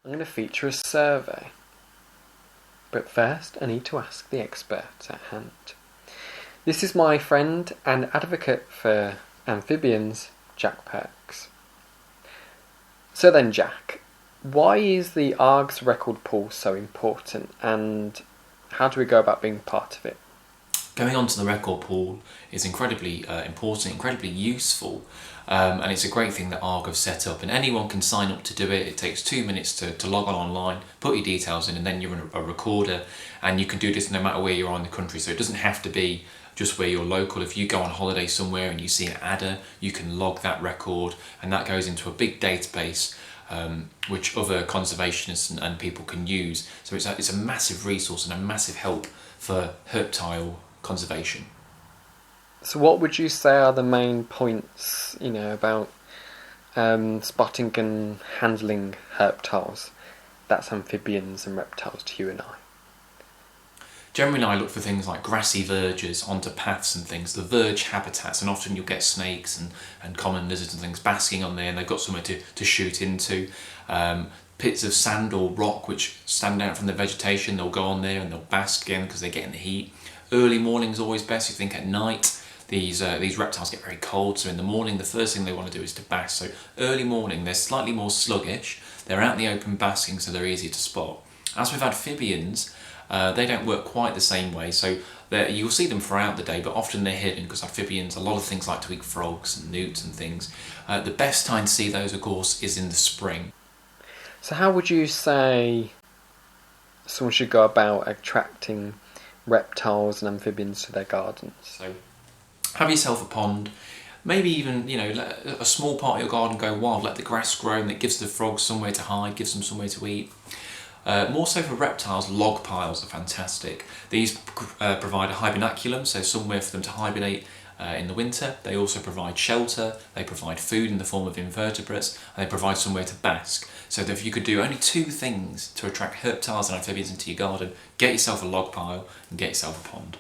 I'm going to feature a survey. But first, I need to ask the expert at hand. This is my friend and advocate for amphibians, Jack Perks. So then, Jack, why is the ARG's record pool so important, and how do we go about being part of it? Going onto the record pool is incredibly important, incredibly useful, and it's a great thing that ARG have set up, and anyone can sign up to do it. It takes 2 minutes to log on online, put your details in, and then you're a recorder, and you can do this no matter where you are in the country, so it doesn't have to be just where you're local. If you go on holiday somewhere and you see an adder, you can log that record, and that goes into a big database which other conservationists and people can use. So it's a massive resource and a massive help for herptile conservation. So what would you say are the main points, about spotting and handling herptiles? That's amphibians and reptiles to you and I. Generally, I look for things like grassy verges onto paths and things, the verge habitats, and often you'll get snakes and common lizards and things basking on there, and they've got somewhere to shoot into. Pits of sand or rock which stand out from the vegetation, they'll go on there and they'll bask again because they get in the heat. Early morning is always best. You think at night these reptiles get very cold, so in the morning the first thing they want to do is to bask. So early morning they're slightly more sluggish, they're out in the open basking, so they're easier to spot. As with amphibians, they don't work quite the same way, so you'll see them throughout the day, but often they're hidden because amphibians, a lot of things like to eat frogs and newts and things. The best time to see those, of course, is in the spring. So how would you say someone should go about attracting reptiles and amphibians to their gardens? So have yourself a pond, maybe even let a small part of your garden go wild, let the grass grow, and it gives the frogs somewhere to hide, gives them somewhere to eat. More so for reptiles, log piles are fantastic. These provide a hibernaculum, so somewhere for them to hibernate in the winter. They also provide shelter, they provide food in the form of invertebrates, and they provide somewhere to bask. So that if you could do only 2 things to attract herptiles and amphibians into your garden, get yourself a log pile and get yourself a pond.